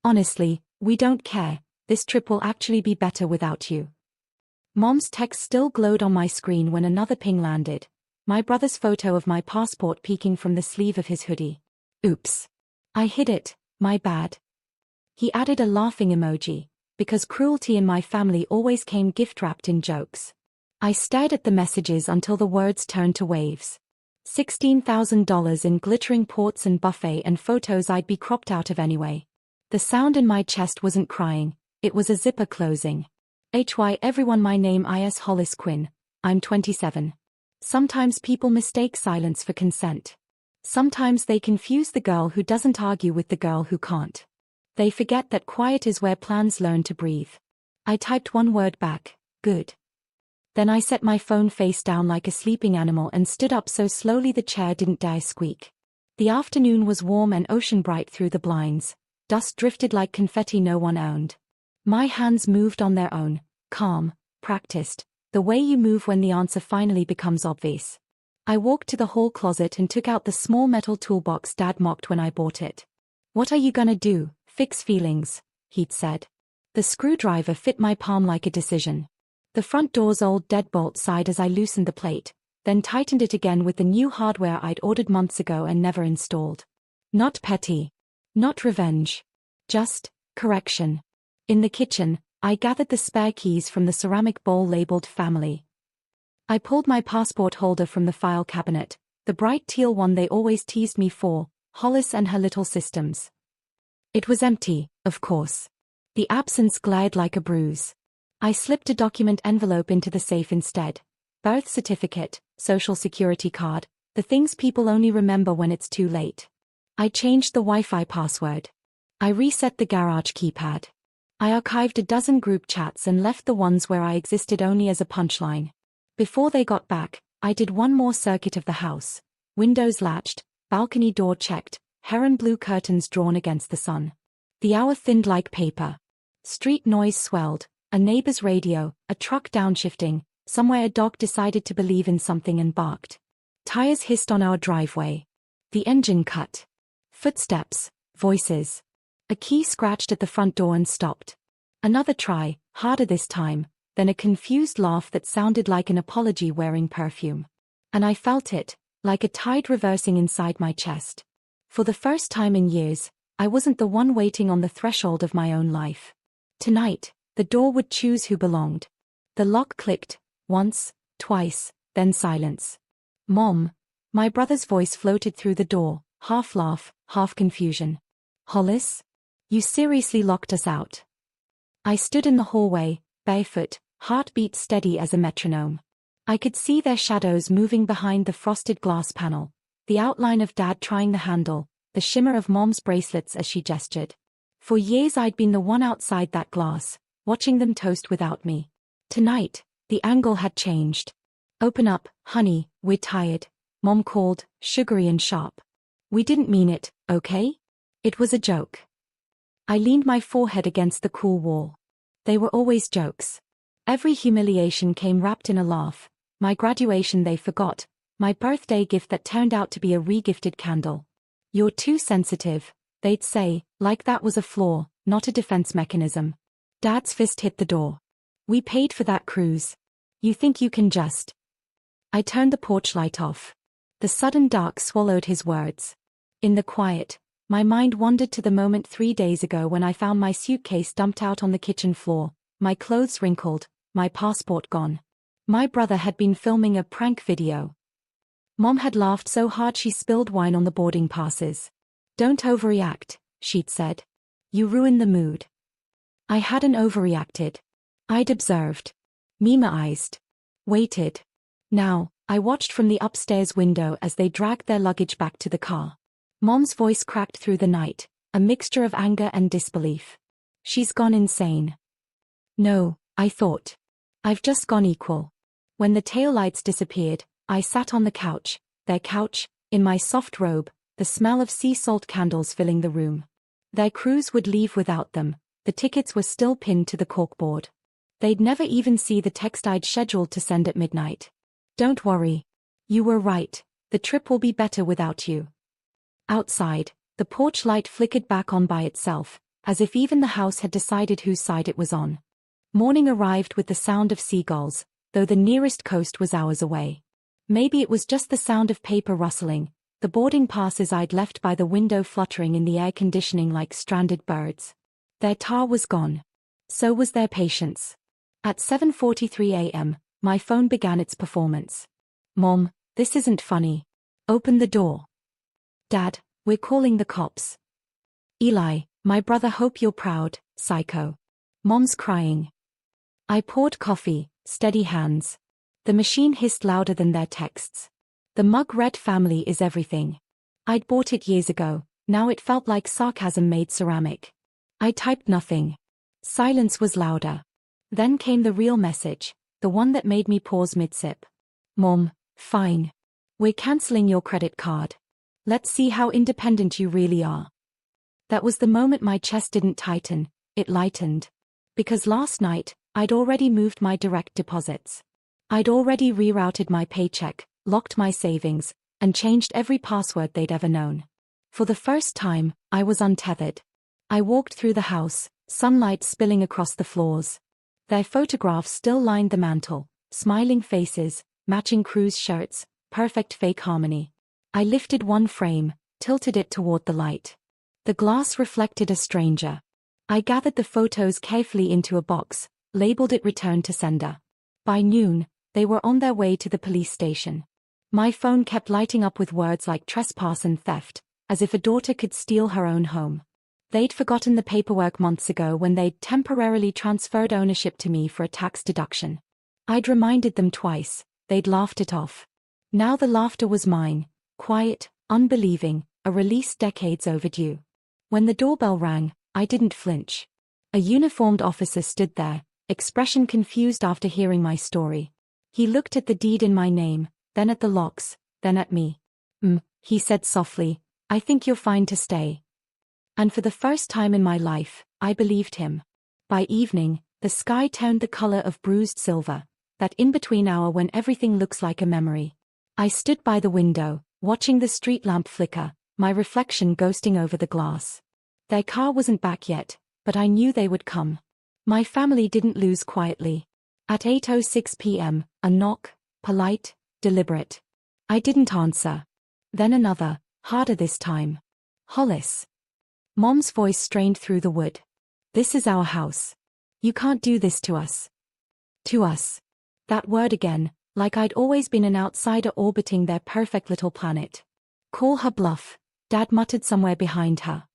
Honestly, we don't care, this trip will actually be better without you. Mom's text still glowed on my screen when another ping landed. My brother's photo of my passport peeking from the sleeve of his hoodie. Oops. I hid it, my bad. He added a laughing emoji, because cruelty in my family always came gift-wrapped in jokes. I stared at the messages until the words turned to waves. $16,000 in glittering ports and buffet and photos I'd be cropped out of anyway. The sound in my chest wasn't crying, it was a zipper closing. HY everyone, my name is Hollis Quinn, I'm 27. Sometimes people mistake silence for consent. Sometimes they confuse the girl who doesn't argue with the girl who can't. They forget that quiet is where plans learn to breathe. I typed one word back, good. Then I set my phone face down like a sleeping animal and stood up so slowly the chair didn't dare squeak. The afternoon was warm and ocean bright through the blinds. Dust drifted like confetti no one owned. My hands moved on their own, calm, practiced, the way you move when the answer finally becomes obvious. I walked to the hall closet and took out the small metal toolbox Dad mocked when I bought it. What are you gonna do, fix feelings? He'd said. The screwdriver fit my palm like a decision. The front door's old deadbolt sighed as I loosened the plate, then tightened it again with the new hardware I'd ordered months ago and never installed. Not petty. Not revenge. Just correction. In the kitchen, I gathered the spare keys from the ceramic bowl labeled family. I pulled my passport holder from the file cabinet, the bright teal one they always teased me for, Hollis and her little systems. It was empty, of course. The absence glared like a bruise. I slipped a document envelope into the safe instead. Birth certificate, social security card, the things people only remember when it's too late. I changed the Wi-Fi password. I reset the garage keypad. I archived a dozen group chats and left the ones where I existed only as a punchline. Before they got back, I did one more circuit of the house. Windows latched, balcony door checked, heron blue curtains drawn against the sun. The hour thinned like paper. Street noise swelled, a neighbor's radio, a truck downshifting, somewhere a dog decided to believe in something and barked. Tires hissed on our driveway. The engine cut. Footsteps, voices. A key scratched at the front door and stopped. Another try, harder this time, then a confused laugh that sounded like an apology wearing perfume. And I felt it, like a tide reversing inside my chest. For the first time in years, I wasn't the one waiting on the threshold of my own life. Tonight, the door would choose who belonged. The lock clicked, once, twice, then silence. Mom. My brother's voice floated through the door, half laugh, half confusion. Hollis? You seriously locked us out? I stood in the hallway, barefoot, heartbeat steady as a metronome. I could see their shadows moving behind the frosted glass panel, the outline of Dad trying the handle, the shimmer of Mom's bracelets as she gestured. For years I'd been the one outside that glass, watching them toast without me. Tonight, the angle had changed. Open up, honey, we're tired, Mom called, sugary and sharp. We didn't mean it, okay? It was a joke. I leaned my forehead against the cool wall. They were always jokes. Every humiliation came wrapped in a laugh. My graduation they forgot, my birthday gift that turned out to be a re-gifted candle. You're too sensitive, they'd say, like that was a flaw, not a defense mechanism. Dad's fist hit the door. We paid for that cruise. You think you can just... I turned the porch light off. The sudden dark swallowed his words. In the quiet, my mind wandered to the moment 3 days ago when I found my suitcase dumped out on the kitchen floor, my clothes wrinkled, my passport gone. My brother had been filming a prank video. Mom had laughed so hard she spilled wine on the boarding passes. Don't overreact, she'd said. You ruin the mood. I hadn't overreacted. I'd observed. Memoized. Waited. Now, I watched from the upstairs window as they dragged their luggage back to the car. Mom's voice cracked through the night, a mixture of anger and disbelief. She's gone insane. No, I thought. I've just gone equal. When the taillights disappeared, I sat on the couch, their couch, in my soft robe, the smell of sea salt candles filling the room. Their cruise would leave without them, the tickets were still pinned to the corkboard. They'd never even see the text I'd scheduled to send at midnight. Don't worry. You were right, the trip will be better without you. Outside, the porch light flickered back on by itself, as if even the house had decided whose side it was on. Morning arrived with the sound of seagulls, though the nearest coast was hours away. Maybe it was just the sound of paper rustling, the boarding passes I'd left by the window fluttering in the air conditioning like stranded birds. Their tar was gone. So was their patience. At 7:43 a.m., my phone began its performance. Mom, this isn't funny. Open the door. Dad, we're calling the cops. Eli, my brother, hope you're proud, psycho. Mom's crying. I poured coffee, steady hands. The machine hissed louder than their texts. The mug read family is everything. I'd bought it years ago, now it felt like sarcasm made ceramic. I typed nothing. Silence was louder. Then came the real message, the one that made me pause mid-sip. Mom, fine. We're canceling your credit card. Let's see how independent you really are. That was the moment my chest didn't tighten, it lightened. Because last night, I'd already moved my direct deposits. I'd already rerouted my paycheck, locked my savings, and changed every password they'd ever known. For the first time, I was untethered. I walked through the house, sunlight spilling across the floors. Their photographs still lined the mantel, smiling faces, matching cruise shirts, perfect fake harmony. I lifted one frame, tilted it toward the light. The glass reflected a stranger. I gathered the photos carefully into a box, labeled it return to sender. By noon, they were on their way to the police station. My phone kept lighting up with words like trespass and theft, as if a daughter could steal her own home. They'd forgotten the paperwork months ago when they'd temporarily transferred ownership to me for a tax deduction. I'd reminded them twice, they'd laughed it off. Now the laughter was mine, quiet, unbelieving, a release decades overdue. When the doorbell rang, I didn't flinch. A uniformed officer stood there, expression confused after hearing my story. He looked at the deed in my name, then at the locks, then at me. He said softly, I think you're fine to stay. And for the first time in my life, I believed him. By evening, the sky turned the color of bruised silver, that in-between hour when everything looks like a memory. I stood by the window, watching the street lamp flicker, my reflection ghosting over the glass. Their car wasn't back yet, but I knew they would come. My family didn't lose quietly. At 8:06 p.m., a knock, polite, deliberate. I didn't answer. Then another, harder this time. Hollis. Mom's voice strained through the wood. This is our house. You can't do this to us. To us. That word again, like I'd always been an outsider orbiting their perfect little planet. Call her bluff, Dad muttered somewhere behind her.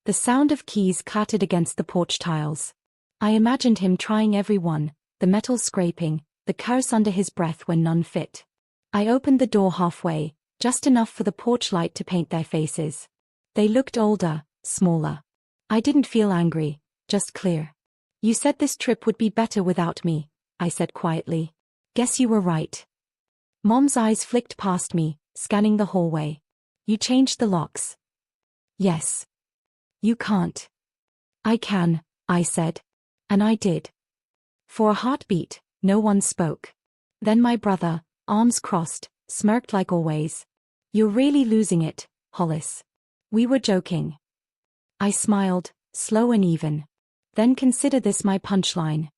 The sound of keys clattered against the porch tiles. I imagined him trying every one, the metal scraping, the curse under his breath when none fit. I opened the door halfway, just enough for the porch light to paint their faces. They looked older, smaller. I didn't feel angry, just clear. You said this trip would be better without me, I said quietly. Guess you were right. Mom's eyes flicked past me, scanning the hallway. You changed the locks. Yes. You can't. I can, I said. And I did. For a heartbeat, no one spoke. Then my brother, arms crossed, smirked like always. You're really losing it, Hollis. We were joking. I smiled, slow and even. Then consider this my punchline.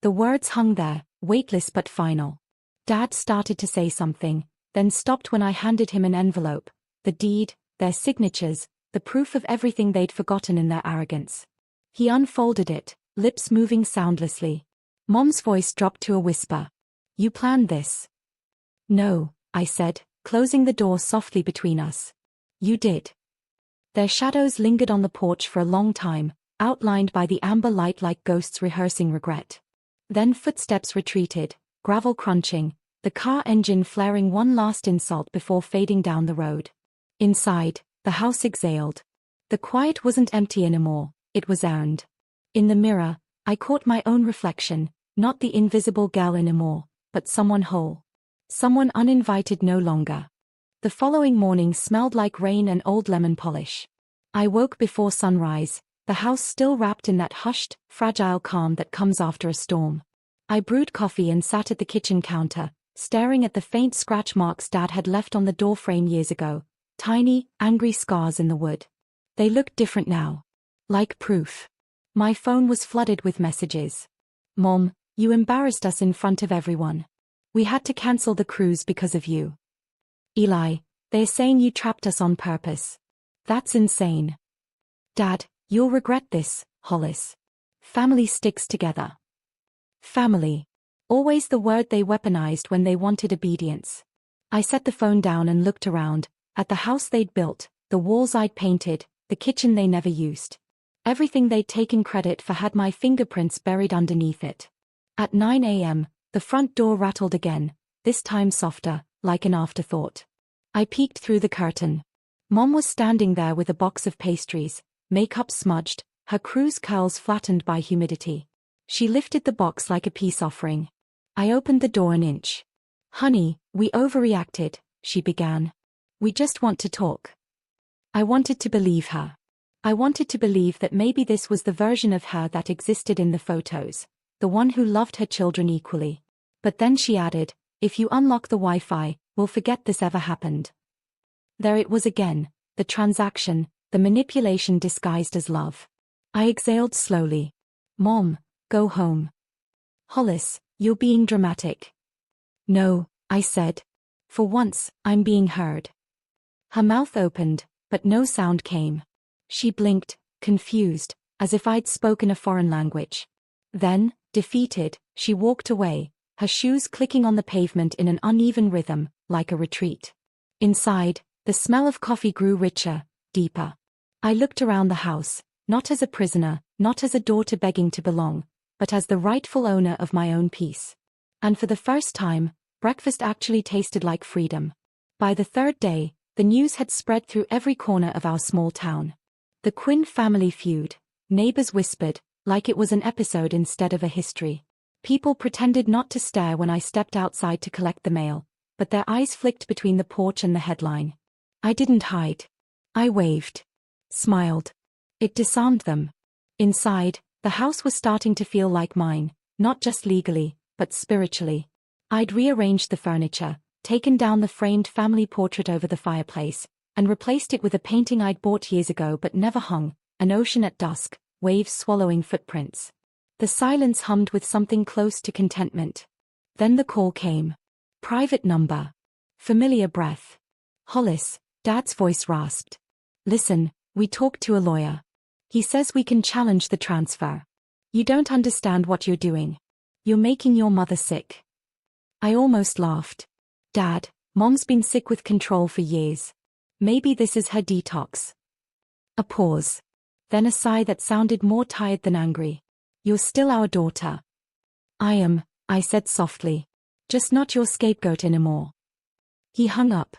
The words hung there, weightless but final. Dad started to say something, then stopped when I handed him an envelope, the deed, their signatures, the proof of everything they'd forgotten in their arrogance. He unfolded it, lips moving soundlessly. Mom's voice dropped to a whisper. You planned this? No, I said, closing the door softly between us. You did. Their shadows lingered on the porch for a long time, outlined by the amber light like ghosts rehearsing regret. Then footsteps retreated, gravel crunching, the car engine flaring one last insult before fading down the road. Inside, the house exhaled. The quiet wasn't empty anymore, it was earned. In the mirror, I caught my own reflection, not the invisible girl anymore, but someone whole. Someone uninvited no longer. The following morning smelled like rain and old lemon polish. I woke before sunrise, the house still wrapped in that hushed, fragile calm that comes after a storm. I brewed coffee and sat at the kitchen counter, staring at the faint scratch marks Dad had left on the doorframe years ago, tiny, angry scars in the wood. They looked different now. Like proof. My phone was flooded with messages. Mom, you embarrassed us in front of everyone. We had to cancel the cruise because of you. Eli, they're saying you trapped us on purpose. That's insane. Dad, you'll regret this, Hollis. Family sticks together. Family. Always the word they weaponized when they wanted obedience. I set the phone down and looked around, at the house they'd built, the walls I'd painted, the kitchen they never used. Everything they'd taken credit for had my fingerprints buried underneath it. At 9 a.m., the front door rattled again, this time softer, like an afterthought. I peeked through the curtain. Mom was standing there with a box of pastries, makeup smudged, her cruise curls flattened by humidity. She lifted the box like a peace offering. I opened the door an inch. Honey, we overreacted, she began. We just want to talk. I wanted to believe her. I wanted to believe that maybe this was the version of her that existed in the photos, the one who loved her children equally. But then she added, if you unlock the Wi-Fi, we'll forget this ever happened. There it was again, the transaction, the manipulation disguised as love. I exhaled slowly. Mom, go home. Hollis, you're being dramatic. No, I said. For once, I'm being heard. Her mouth opened, but no sound came. She blinked, confused, as if I'd spoken a foreign language. Then, defeated, she walked away, her shoes clicking on the pavement in an uneven rhythm, like a retreat. Inside, the smell of coffee grew richer, deeper. I looked around the house, not as a prisoner, not as a daughter begging to belong, but as the rightful owner of my own peace. And for the first time, breakfast actually tasted like freedom. By the third day, the news had spread through every corner of our small town. The Quinn family feud, neighbors whispered, like it was an episode instead of a history. People pretended not to stare when I stepped outside to collect the mail, but their eyes flicked between the porch and the headline. I didn't hide. I waved. Smiled. It disarmed them. Inside, the house was starting to feel like mine, not just legally, but spiritually. I'd rearranged the furniture, taken down the framed family portrait over the fireplace, and replaced it with a painting I'd bought years ago but never hung, an ocean at dusk, waves swallowing footprints. The silence hummed with something close to contentment. Then the call came. Private number. Familiar breath. Hollis, Dad's voice rasped. Listen, we talked to a lawyer. He says we can challenge the transfer. You don't understand what you're doing. You're making your mother sick. I almost laughed. Dad, Mom's been sick with control for years. Maybe this is her detox. A pause. Then a sigh that sounded more tired than angry. You're still our daughter. I am, I said softly. Just not your scapegoat anymore. He hung up.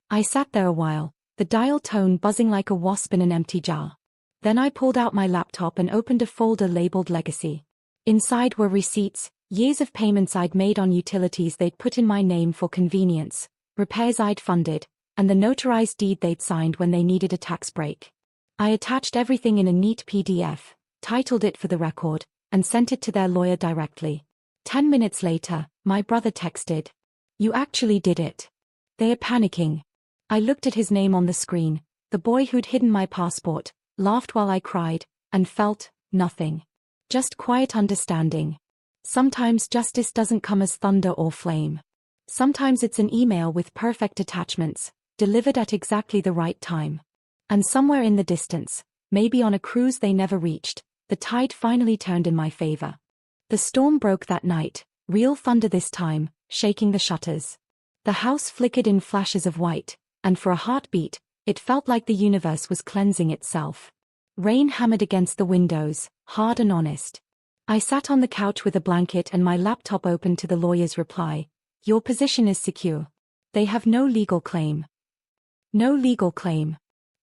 I sat there a while, the dial tone buzzing like a wasp in an empty jar. Then I pulled out my laptop and opened a folder labeled Legacy. Inside were receipts, years of payments I'd made on utilities they'd put in my name for convenience, repairs I'd funded, and the notarized deed they'd signed when they needed a tax break. I attached everything in a neat PDF, titled it for the record, and sent it to their lawyer directly. 10 minutes later, my brother texted. You actually did it. They are panicking. I looked at his name on the screen, the boy who'd hidden my passport, laughed while I cried, and felt nothing. Just quiet understanding. Sometimes justice doesn't come as thunder or flame. Sometimes it's an email with perfect attachments, delivered at exactly the right time. And somewhere in the distance, maybe on a cruise they never reached, the tide finally turned in my favor. The storm broke that night, real thunder this time, shaking the shutters. The house flickered in flashes of white, and for a heartbeat, it felt like the universe was cleansing itself. Rain hammered against the windows, hard and honest. I sat on the couch with a blanket and my laptop open to the lawyer's reply. Your position is secure. They have no legal claim. No legal claim.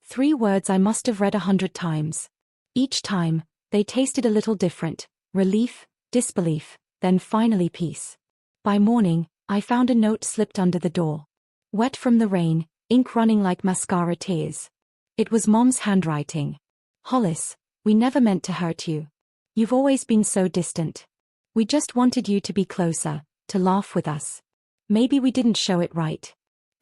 3 words I must have read 100 times. Each time, they tasted a little different, relief, disbelief, then finally peace. By morning, I found a note slipped under the door. Wet from the rain, ink running like mascara tears. It was Mom's handwriting. Hollis, we never meant to hurt you. You've always been so distant. We just wanted you to be closer, to laugh with us. Maybe we didn't show it right.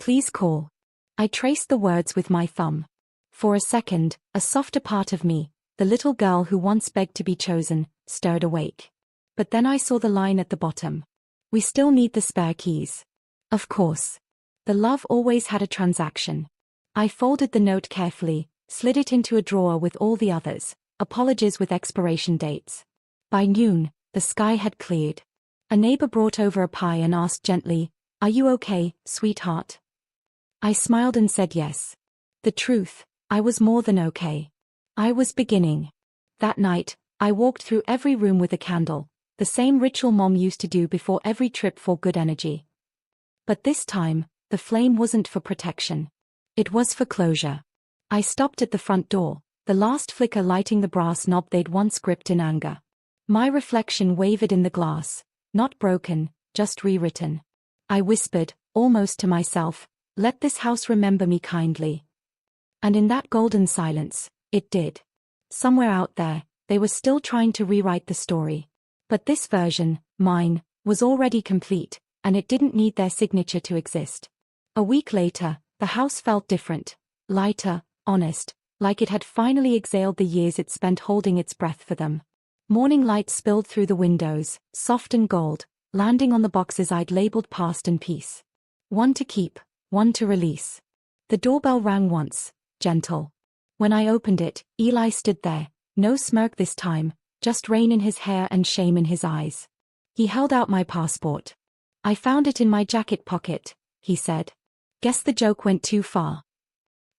Please call. I traced the words with my thumb. For a second, a softer part of me, the little girl who once begged to be chosen, stirred awake. But then I saw the line at the bottom. We still need the spare keys. Of course. The love always had a transaction. I folded the note carefully, slid it into a drawer with all the others, apologies with expiration dates. By noon, the sky had cleared. A neighbor brought over a pie and asked gently, "Are you okay, sweetheart?" I smiled and said yes. The truth, I was more than okay. I was beginning. That night, I walked through every room with a candle, the same ritual Mom used to do before every trip for good energy. But this time, the flame wasn't for protection. It was for closure. I stopped at the front door, the last flicker lighting the brass knob they'd once gripped in anger. My reflection wavered in the glass, not broken, just rewritten. I whispered, almost to myself, "Let this house remember me kindly." And in that golden silence, it did. Somewhere out there, they were still trying to rewrite the story. But this version, mine, was already complete, and it didn't need their signature to exist. A week later, the house felt different, lighter, honest, like it had finally exhaled the years it spent holding its breath for them. Morning light spilled through the windows, soft and gold, landing on the boxes I'd labeled past and peace. One to keep, one to release. The doorbell rang once, gentle. When I opened it, Eli stood there, no smirk this time, just rain in his hair and shame in his eyes. He held out my passport. "I found it in my jacket pocket," he said. "Guess the joke went too far."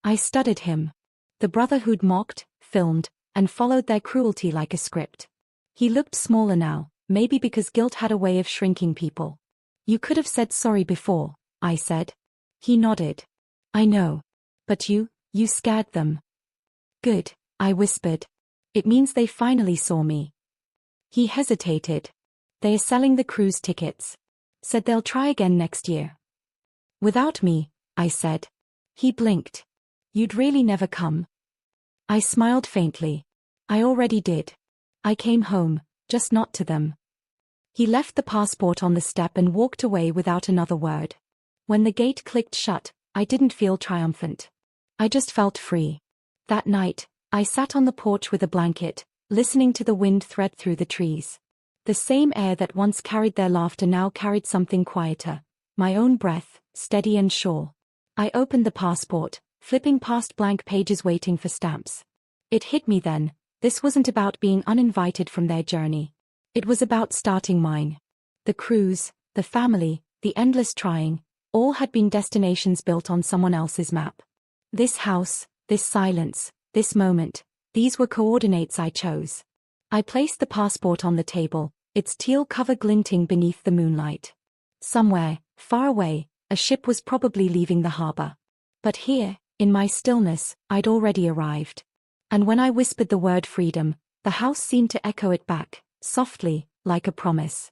I studied him. The brother who'd mocked, filmed, and followed their cruelty like a script. He looked smaller now, maybe because guilt had a way of shrinking people. "You could have said sorry before," I said. He nodded. "I know. But you scared them." "Good," I whispered. "It means they finally saw me." He hesitated. "They are selling the cruise tickets. Said they'll try again next year." "Without me," I said. He blinked. "You'd really never come?" I smiled faintly. "I already did. I came home, just not to them." He left the passport on the step and walked away without another word. When the gate clicked shut, I didn't feel triumphant. I just felt free. That night, I sat on the porch with a blanket, listening to the wind thread through the trees. The same air that once carried their laughter now carried something quieter, my own breath, steady and sure. I opened the passport, flipping past blank pages waiting for stamps. It hit me then, this wasn't about being uninvited from their journey. It was about starting mine. The cruise, the family, the endless trying, all had been destinations built on someone else's map. This house, this silence, this moment, these were coordinates I chose. I placed the passport on the table, its teal cover glinting beneath the moonlight. Somewhere, far away, a ship was probably leaving the harbor. But here, in my stillness, I'd already arrived. And when I whispered the word freedom, the house seemed to echo it back, softly, like a promise.